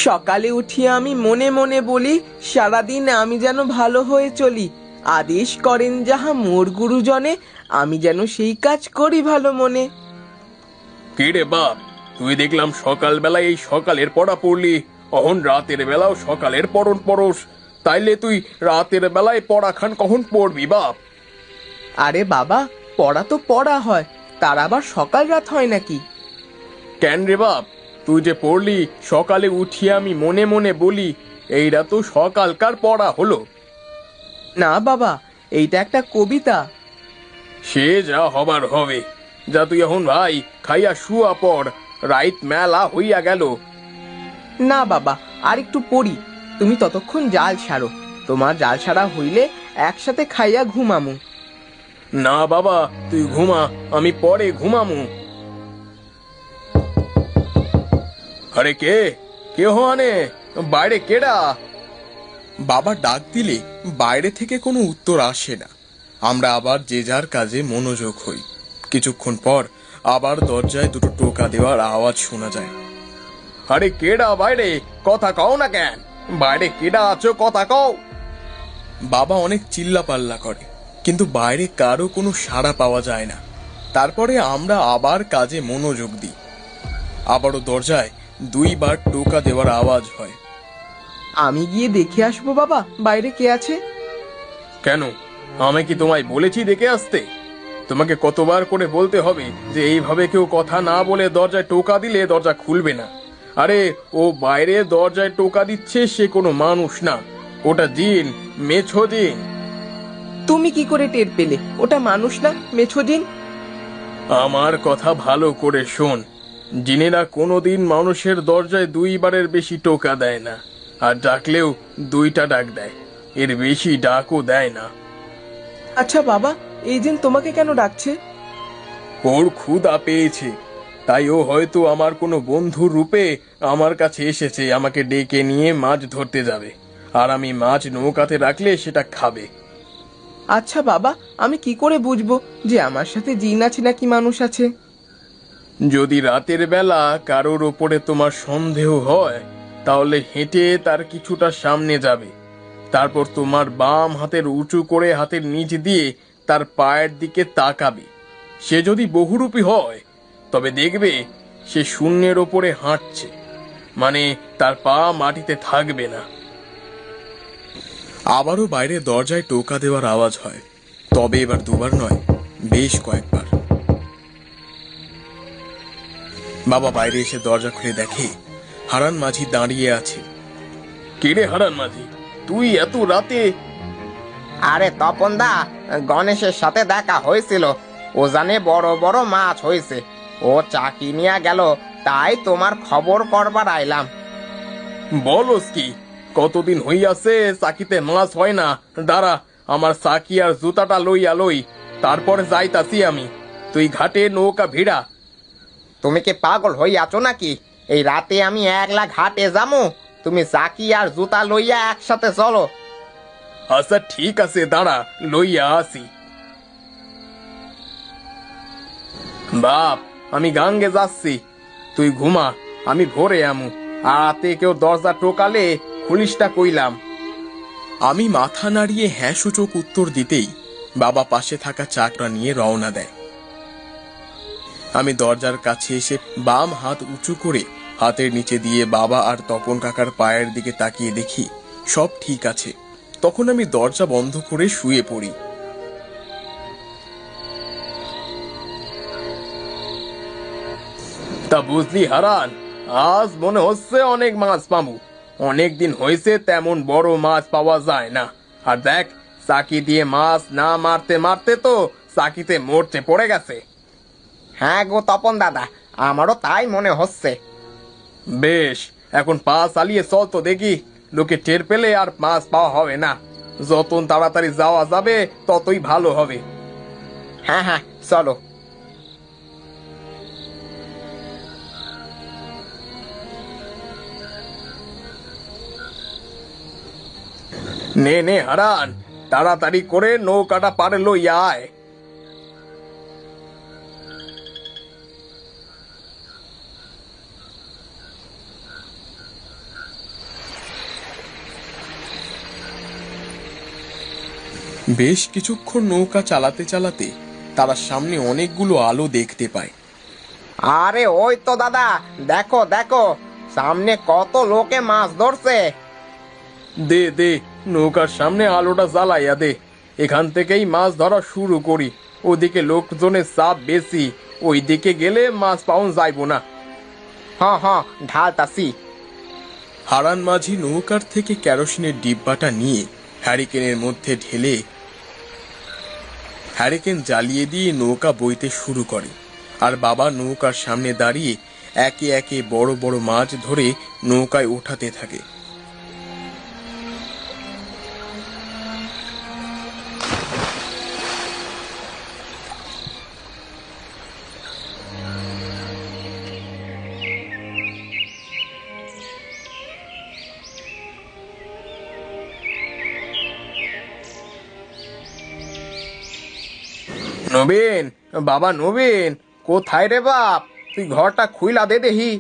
সকালে উঠিয়ে আমি মনে মনে বলি, সারাদিন আমি যেন ভালো হয়ে চলি। আদেশ করেন যাহা মোর গুরুজনে, আমি যেন সেই কাজ করি ভালো মনে। কি রে বাপ, তুই দেখলাম সকালবেলা এই সকালের পড়া পড়লি, অহন রাতের বেলাও সকালের পড়ন পড়স। তাইলে তুই রাতের বেলায় পড়া খান কখন পড়বি বাপ? আরে বাবা, পড়া তো পড়া হয়, তার আবার সকাল রাত হয় নাকি? কেন রে বাপ, তুই যে পড়লি সকালে উঠিয়ে আমি মনে মনে বলি, এইটা তো সকালকার পড়া হলো। না বাবা, এইটা একটা কবিতা। সে যা হবার হবে। যা তুই এখন ভাই খাইয়া শুয়া পড়, রাইত মেলা হইয়া গেল। না বাবা, আর একটু পড়ি। তুমি ততক্ষণ জাল ছাড়ো, তোমার জাল ছাড়া হইলে একসাথে খাইয়া ঘুমামু। না বাবা, তুই ঘুমা, আমি পরে ঘুমামু। আরে কে কে হানে বাইরে কেডা? বাবা ডাক দিলে বাইরে থেকে কোনো উত্তর আসে না। আমরা আবার যে যার কাজে মনোযোগ হই। কিছুক্ষণ পর আবার দরজায় দুটো টোকা দেওয়ার আওয়াজ শোনা যায়। আরে কেডা বাইরে, কথা কও না কেন? বাইরে কেডা আছো, কথা কও। বাবা অনেক চিল্লাপাল্লা করে, কিন্তু বাইরে কারো কোনো সাড়া পাওয়া যায় না। তারপরে আমরা আবার কাজে মনোযোগ দিই। আবারও দরজায় 2বার টোকা দেওয়ার আওয়াজ হয়। আমি গিয়ে দেখে আসবো বাবা, বাইরে কে আছে। কেন, আমি কি তোমায় বলেছি দেখে আসতে? তোমাকে কতবার করে বলতে হবে যে এইভাবে কেউ কথা না বলে দরজায় টোকা দিলে দরজা খুলবে না? আরে ও বাইরে দরজায় টোকা দিচ্ছে, সে কোনো মানুষ না, ওটা জিন, মেছো জিন। তুমি কি করে টের পেলে ওটা মানুষ না মেছো জিন? আমার কথা ভালো করে শোন, জিনেরা কোনোদিন মানুষের দরজায় 2বারের বেশি টোকা দেয় না, আর ডাকলেও 2টা ডাক দেয়, এর বেশি ডাকও দেয় না। আচ্ছা বাবা, এই জিন তোমাকে কেন ডাকছে? ওর ক্ষুধা পেয়েছে, তাই ও হয়তো আমার কোনো বন্ধুর রূপে আমার কাছে এসেছে, আমাকে ডেকে নিয়ে মাছ ধরতে যাবে, আর আমি মাছ নৌকাতে রাখলে সেটা খাবে। আচ্ছা বাবা, আমি কি করে বুঝবো যে আমার সাথে জিন আছে নাকি মানুষ আছে? যদি রাতের বেলা কারোর ওপরে তোমার সন্দেহ হয়, তাহলে হেঁটে তার কিছুটা সামনে যাবে, তারপর তোমার বাম হাতের উঁচু করে হাতের নিচ দিয়ে তার পায়ের দিকে তাকাবে। সে যদি বহুরূপী হয়, তবে দেখবে সে শূন্যের ওপরে হাঁটছে, মানে তার পা মাটিতে থাকবে না। আবারও বাইরে দরজায় টোকা দেওয়ার আওয়াজ হয়, তবে এবার 2বার নয়, বেশ কয়েকবার। বাবা বাইরে এসে দরজা খুলে দেখে হারান মাঝি দাঁড়িয়ে আছে। কে রে হারান মাঝি, তুই এত রাতে? আরে তপন দা, গণেশের সাথে দেখা হয়েছিল, ওজানে বড় বড় মাছ হয়েছে, ও চাকি নিয়ে গেল, তাই তোমার খবর করবার আইলাম। বলস কি, কতদিন হইয়াছে চাকিতে মাছ হয় না। দাঁড়া, আমার চাকি আর জুতাটা লইয়া লই, তারপরে যাইতাছি আমি। তুই ঘাটে নৌকা ভিড়া। তুমি কি পাগল হইয়াছো নাকি? এই রাতে আমি একলা ঘাটে যামু? তুমি চাকি আর জুতা লইয়া একসাথে চলো। আচ্ছা ঠিক আছে, দাঁড়া লইয়া আসি। বাপ, আমি গাঙ্গে যাচ্ছি, তুই ঘুমা, আমি ভোরে আমু। আর রাতে কেউ দরজা টোকালে খুলিসটা কইলাম। আমি মাথা নাড়িয়ে হ্যাঁ সূচক উত্তর দিতেই বাবা পাশে থাকা চাকরা নিয়ে রওনা দেয়। আমি দরজার কাছে এসে বাম হাত উঁচু করে হাতের নিচে দিয়ে বাবা আর তপন কাকার পায়ের দিকে তাকিয়ে দেখি সব ঠিক আছে। তখন আমি দরজা বন্ধ করে শুয়ে পড়ি। তা বুঝলি হারান, আজ মনে হচ্ছে অনেক মাছ পাবো। অনেক দিন হয়েছে তেমন বড় মাছ পাওয়া যায় না। আর দেখ, চাকি দিয়ে মাছ না মারতে মারতে তো চাকিতে মরচে পড়ে গেছে। হ্যাঁ গো তপন দাদা, আমারও তাই মনে হচ্ছে। বেশ, এখন পা চালিয়ে চল তো দেখি, লোকে টের পেলে আর মাছ পাওয়া হবে না। যত তাড়াতাড়ি যাওয়া যাবে ততই ভালো হবে। হ্যাঁ হ্যাঁ, চলো। নে নে হারান, তাড়াতাড়ি করে নৌকাটা পারে লইয়া আয়। বেশ কিছুক্ষণ নৌকা চালাতে চালাতে তারা সামনে অনেকগুলো আলো দেখতে পায়। আরে ওই তো দাদা, দেখো দেখো, সামনে কত লোকে মাছ ধরছে। দে দে, নৌকার সামনে আলোটা জ্বালাইয়া দে, এখান থেকেই মাছ ধরা শুরু করি। ওদিকে লোকজনের চাপ বেশি, ওই দিকে গেলে মাছ পাওয়া যাইব না। হ ঢালতাছি। হারান মাঝি নৌকার থেকে কেরোসিনের ডিব্বাটা নিয়ে হ্যারিকেনের মধ্যে ঢেলে হ্যারিকেন জ্বালিয়ে দিয়ে নৌকা বইতে শুরু করে। আর বাবা নৌকার সামনে দাঁড়িয়ে একে একে বড় বড় মাছ ধরে নৌকায় ওঠাতে থাকে। নবীন, বাবা নবীন, কোথায় রে বাপ? তুই ঘরটা খুইলা দে দেখি।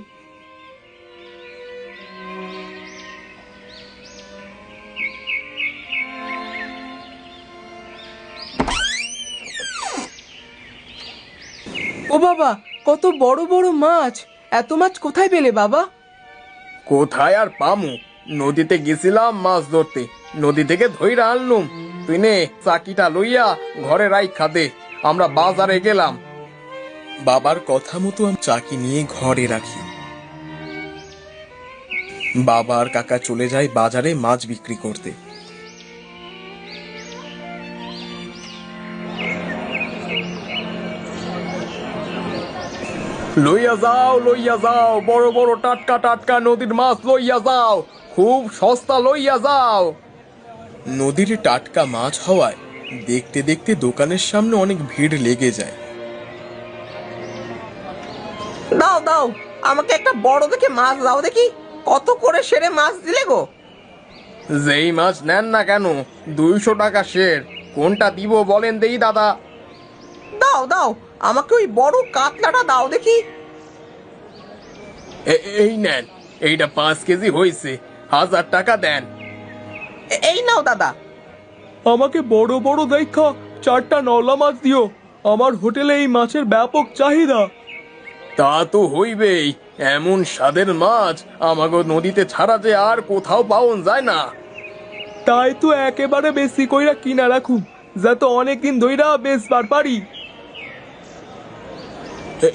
ও বাবা, কত বড় বড় মাছ! এত মাছ কোথায় পেলে বাবা? কোথায় আর পামু, নদীতে গেছিলাম মাছ ধরতে, নদী থেকে ধইরা আনলুম। তুই নে চাকিটা লইয়া ঘরে রাইখা দে, আমরা বাজারে গেলাম। বাবার কথা মতো আমি চাকি নিয়ে ঘরে রাখি। বাবা আর কাকা চলে যায় বাজারে মাছ বিক্রি করতে। লইয়া যাও, বড় বড় টাটকা টাটকা নদীর মাছ লইয়া যাও, খুব সস্তা লইয়া যাও। নদীর টাটকা মাছ হওয়ায় দেখতে দেখতে দোকানের সামনে অনেক ভিড় লেগে যায়। দাও দাও, আমাকে একটা বড় দেখে মাছ দাও দেখি। কত করে সেরে মাছ দিলে গো? যেই মাছ নেন না কেন 200 টাকা সের। কোনটা দিব বলেন দেই দাদা? দাও দাও, আমাকে ওই বড় কাতলাটা দাও দেখি। এই নেন, এইটা 5 কেজি হইছে, 1000 টাকা দেন। এই নাও দাদা। আমাকে বড় বড় দেখা 4টা নওলা মাছ দিও, আমার হোটেলে এই মাছের ব্যাপক চাহিদা। তা তো হইবেই, এমন স্বাদের মাছ আমাগো নদীতে ছাড়া যে আর কোথাও পাওয়া যায় না। তাই তো একেবারে বেশি কইরা কিনা রাখুম, যাতে অনেকদিন ধইরা বেচবার পারি।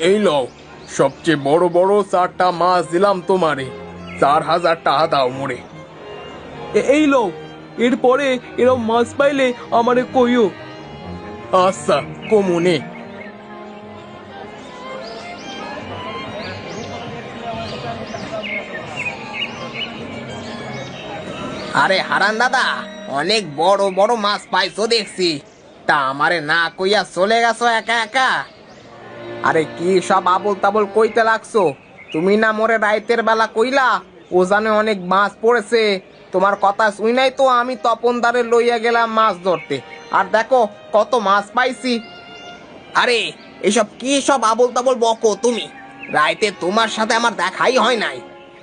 এই লও, সবচেয়ে বড় বড় 4টা মাছ দিলাম তোমারে, 4000 টাকা দাও মোরে। এই লও, এরপরে এরম মাছ পাইলে আমারে কইও। আচ্ছা, কমুনে। আরে হারান দাদা, অনেক বড় বড় মাছ পাইছো দেখছি। তা আমারে না কইয়া চলে গেছো একা একা? আরে কি সব আবল তাবল কইতে লাগছো? তুমি না মোরে রাইতের বেলা কইলা ওজানে অনেক মাছ পড়েছে। তোমার কথা শুই নাই তো আমি তপনদারে লইয়া গেলাম মাছ ধরতে, আর দেখো কত মাছ পাইছি। আরে এসব কি সব আবল তাবল বকো তুমি? রাইতে তোমার সাথে আমার দেখাই হয় নাই।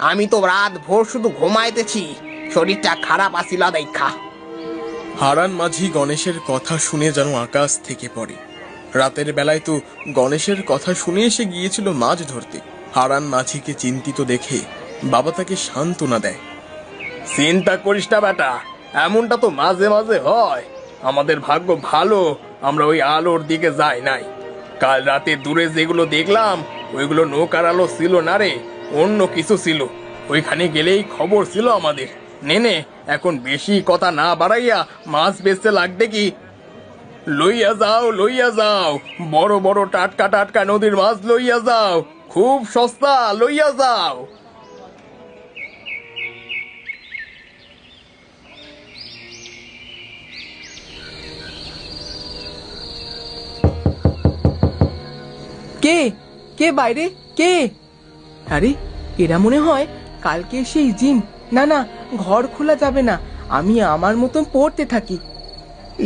আমি তো রাত ভোর শুধু ঘুমাইতেছি, শরীরটা খারাপ আসিল দেখা। হারান মাঝি গণেশের কথা শুনে যেন আকাশ থেকে পড়ে। রাতের বেলায় তো গণেশের কথা শুনে এসে গিয়েছিল মাছ ধরতে। হারান মাঝিকে চিন্তিত দেখে বাবা তাকে সান্ত্বনা দেয়। চিন্তা করিস না বেটা, এমনটা তো মাঝে মাঝে হয়। আমাদের ভাগ্য ভালো, আমরা ওই আলোর দিকে যাই নাই। কাল রাতে দূরে যেগুলো দেখলাম ওইগুলো নৌকার আলো ছিল না রে, অন্য কিছু ছিল। ওইখানে গেলেই খবর ছিল আমাদের। নে নে, এখন বেশি কথা না বাড়াইয়া মাছ বেচতে লাগবে কি? লইয়া যাও, বড় বড় টাটকা টাটকা নদীর মাছ লইয়া যাও, খুব সস্তা, লইয়া যাও। কে কে বাইরে কে? আরে এরা মনে হয় কালকে সেই জিন। না না, ঘর খোলা যাবে না, আমি আমার মতন পড়তে থাকি।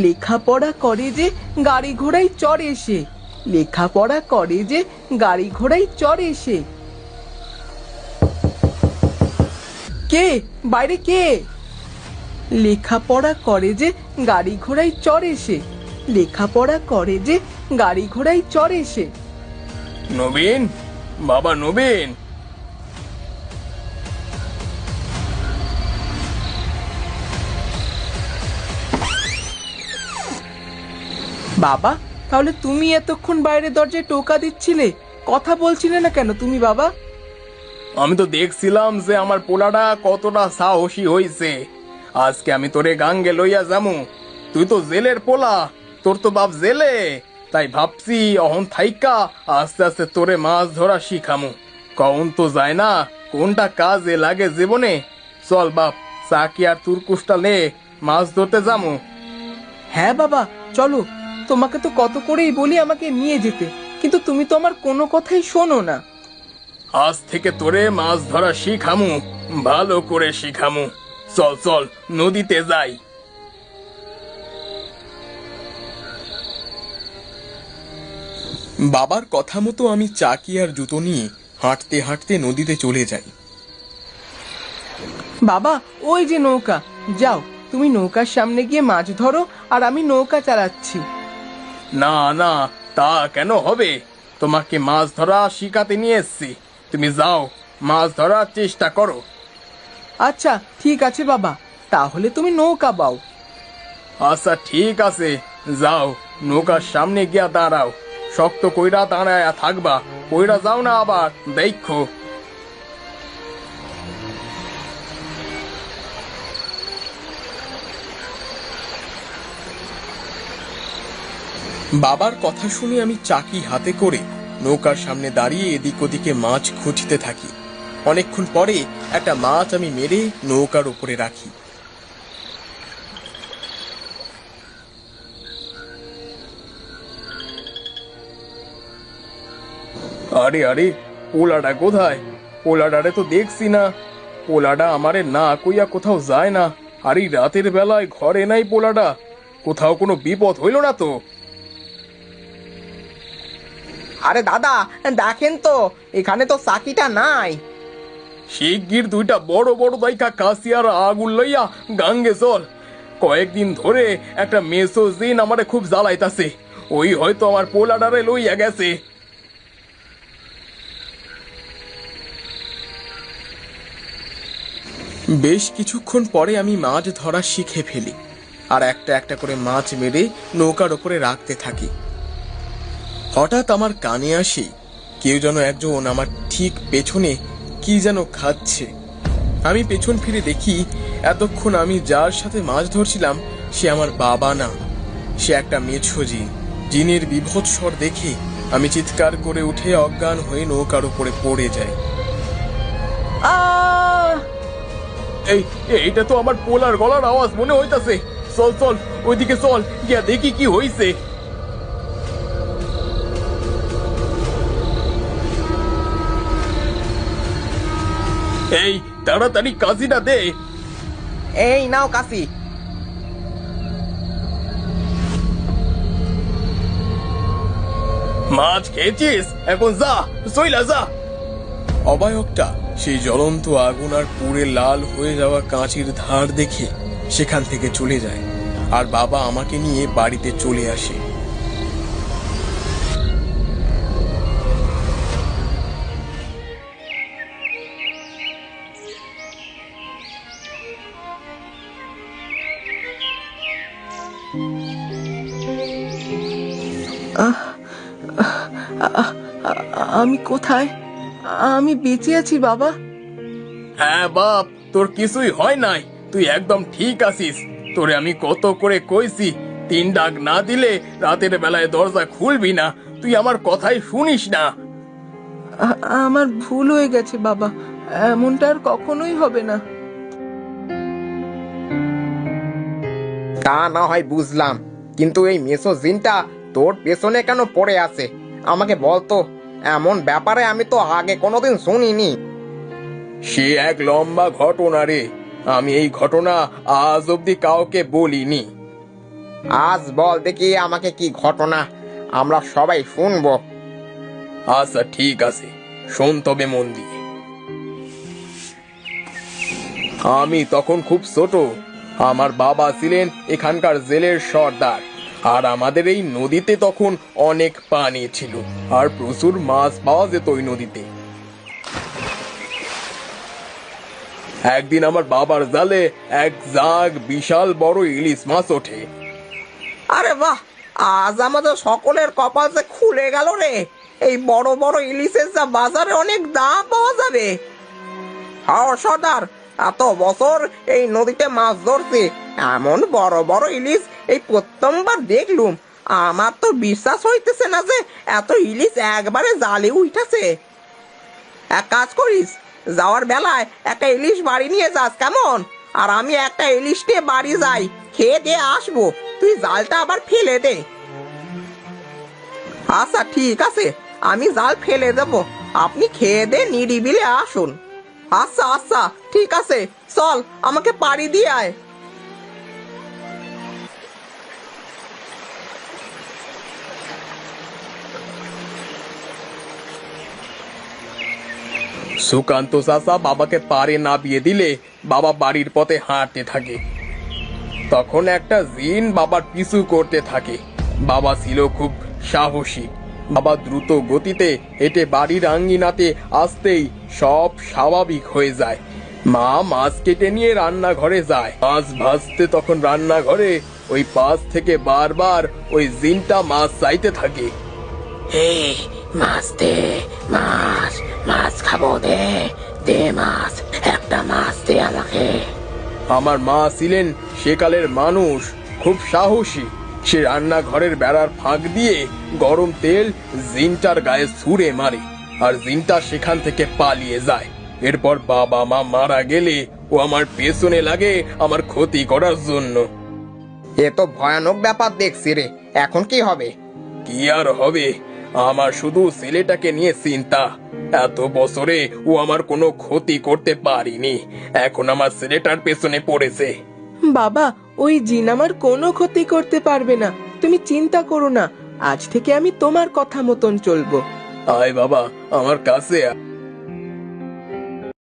লেখাপড়া করে যে গাড়ি ঘোড়ায় চড়ে এসে, লেখাপড়া করে যে গাড়ি ঘোড়ায় চড়ে এসে। কে বাইরে কে? লেখাপড়া করে যে গাড়ি ঘোড়ায় চড়ে সে, লেখাপড়া করে যে গাড়ি ঘোড়ায় চড়ে সে। নবীন, বাবা নবীন। বাবা, তাহলে তুমি এতক্ষণ বাইরে দরজায় টোকা দিচ্ছিলে, কথা বলছিলে না কেন তুমি বাবা? আমি তো দেখছিলাম যে আমার পোলাটা কতটা সাহসী হইছে। আজকে আমি তোরে গাঙ্গে লইয়া যামু। তুই তো জেলের পোলা, তোর তো বাপ জেলে, তাই ভাবছি অহন থাইকা আস্তে আস্তে তোরে মাছ ধরা শিখামু। কখন তো যায় না কোনটা কাজে লাগে জীবনে। চল বাপ, চাকি আর তুরকুশটা নে, মাছ ধরতে যামু। হ্যাঁ বাবা, চলো। তোমাকে তো কত করেই বলি আমাকে নিয়ে যেতে, কিন্তু তুমি তো আমার কোনো কথাই শোনো না। আজ থেকে তোরে মাছ ধরা শিখামু, ভালো করে শিখামু। চল চল, নদীতে যাই। বাবার কথা মতো আমি চাকি আর জুতো নিয়ে হাঁটতে হাঁটতে নদীতে চলে যাই। বাবা, ওই যে নৌকা, যাও তুমি নৌকার সামনে গিয়ে মাছ ধরো, আর আমি নৌকা চালাচ্ছি। না না, তা কেন হবে? তোমাকে মাছ ধরা শিখাতে নিয়ে এসছি, তুমি যাও মাছ ধরার চেষ্টা করো। আচ্ছা ঠিক আছে বাবা, তাহলে তুমি নৌকা বাও। আচ্ছা ঠিক আছে, যাও নৌকার সামনে গিয়া দাঁড়াও। শক্ত কইরা দাঁড়ায়া থাকবা, কইরা যাও না আবার, দেখো। বাবার কথা শুনে আমি চাকি হাতে করে নৌকার সামনে দাঁড়িয়ে এদিক ওদিকে মাছ খুঁজতে থাকি। অনেকক্ষণ পরে একটা মাছ আমি মেরে নৌকার উপরে রাখি। আরে আরে, পোলাটা কোথায়? পোলাটারে তো দেখছি না। পোলাটা আমারে না কইয়া কোথাও যায় না। আর এই রাতের বেলায় ঘরে নাই পোলাটা। কোথাও কোনো বিপদ হইল না তো? আরে দাদা, দেখেন তো এখানে তো চাকিটা নাই। শিগগির দুইটা বড় বড় দাইকা কাশি আর আগুন লইয়া গাঙ্গে চল। কয়েকদিন ধরে একটা মেসো জিন আমারে খুব জ্বালাইতাছে। ওই হয়তো আমার পোলাডারে লইয়া গেছে। বেশ কিছুক্ষণ পরে আমি মাছ ধরা শিখে ফেলি, আর একটা একটা করে মাছ মেরে নৌকার ওপরে রাখতে থাকি। হঠাৎ আমার কানে আসে কেউ যেন একজন আমার ঠিক পেছনে কি যেন খাচ্ছে। আমি পেছন ফিরে দেখি এতক্ষণ আমি যার সাথে মাছ ধরছিলাম সে আমার বাবা না, সে একটা মেছো জিন। জিনের বিভৎস স্বর দেখে আমি চিৎকার করে উঠে অজ্ঞান হয়ে নৌকার উপরে পড়ে যাই। এইটা তো আমার পোলার গলার আওয়াজ মনে হইতাছে। চল চল, ওইদিকে চল, গিয়া দেখি কি হইছে। এই তাড়াতাড়ি কাজিটা দে। এই নাও কাশি। মাছ খেয়েছিস, এখন যা, চইলা যা। অবায়কটা সেই জ্বলন্ত আগুন আর পুড়ে লাল হয়ে যাওয়া কাঁচির ধার দেখে সেখান থেকে চলে যায়, আর বাবা আমাকে নিয়ে বাড়িতে চলে আসে। আমি কোথায়? আমি বেঁচে আছি বাবা? হ্যাঁ বাপ, তোর কিছুই হয় নাই, তুই একদম ঠিক আছিস। তোরে আমি কত করে কইছি 3 ডাক না দিলে রাতের বেলায় দরজা খুলবি না, তুই আমার কথাই শুনিস না। আমার ভুল হয়ে গেছে বাবা, এমনটা আর কখনোই হবে না। তা না হয় বুঝলাম, কিন্তু এই মেসো জিনটা তোর পেছনে কেন পড়ে আছে আমাকে বলতো। এমন ব্যাপারে আমি তো আগে কোনোদিন শুনিনি। সে এক লম্বা ঘটনা রে, আমি এই ঘটনা আজ অব্দি কাউকে বলিনি। আজ বল দেখি আমাকে কি ঘটনা, আমরা সবাই শুনবো। আচ্ছা ঠিক আছে, শোন তবে মন দিয়ে। আমি তখন খুব ছোট, আমার বাবা ছিলেন এখানকার জেলের সর্দার, আর আমাদের এই নদীতে তখন অনেক পানি ছিল আর প্রচুর মাছ পাওয়া যেত ওই নদীতে। একদিন আমার বাবার জালে এক জাগ বিশাল বড় ইলিশ মাছ ওঠে। আরে বাহ, আজ আমাদের সকলের কপাল যে খুলে গেল রে। এই বড় বড় ইলিশের যা বাজারে অনেক দাম পাওয়া যাবে। হ্যাঁ সর্দার, এত বছর এই নদীতে মাছ ধরছি, এমন বড় বড় ইলিশ এই প্রথমবার দেখলুম। আমার তো বিশ্বাস হইতেছে না যে এত ইলিশ একবারে জালে উঠেছে। এক কাজ করিস, যাওয়ার বেলায় একটা ইলিশ বাড়ি নিয়ে যাস কেমন? আর আমি একটা ইলিশ নিয়ে বাড়ি যাই, খেয়ে দিয়ে আসবো। তুই জালটা আবার ফেলে দে। আচ্ছা ঠিক আছে, আমি জাল ফেলে দেব, আপনি খেয়ে দে নিরিবিলে আসুন। আচ্ছা আচ্ছা ঠিক আছে, চল আমাকে পাড়ি দিয়ে আয়। সুকান্ত চাচা বাবাকে পারে নামিয়ে দিলে বাবা বাড়ির পথে হাঁটতে থাকে। তখন একটা জিন বাবার পিছু করতে থাকে। বাবা ছিল খুব সাহসী। বাবা দ্রুত গতিতে হেঁটে বাড়ির আঙ্গিনাতে আসতেই সব স্বাভাবিক হয়ে যায়। মা মাছ কেটে নিয়ে রান্নাঘরে যায়। মাছ ভাজতে তখন রান্নাঘরে ওই পাশ থেকে বারবার ওই জিনটা মাছ চাইতে থাকে। মাছ দে, মাছ মাছ খাবো, দে দে মাছ, একটা মাছ দে আমাকে। আমার মা ছিলেন সেকালের মানুষ, খুব সাহসী। সে রান্নাঘরের বেড়ার ফাঁক দিয়ে গরম তেল জিনটার গায়ে ছুঁড়ে মারে, আর জিনটা সেখান থেকে পালিয়ে যায়। এরপর বাবা মা মারা গেলে ও আমার পেছনে লাগে আমার ক্ষতি করার জন্য। এ তো ভয়ানক ব্যাপার দেখছি রে, এখন কি হবে? কি আর হবে, আমার শুধু ছেলেটাকে নিয়ে চিন্তা। এত বছরে ও আমার কোনো ক্ষতি করতে পারিনি, এখন আমার ছেলেটার পেছনে পড়েছে। বাবা, ওই জিন আমার কোনো ক্ষতি করতে পারবে না, তুমি চিন্তা করো না। আজ থেকে আমি তোমার কথা মতন চলবো। আয় বাবা, আমার কাছে আয়।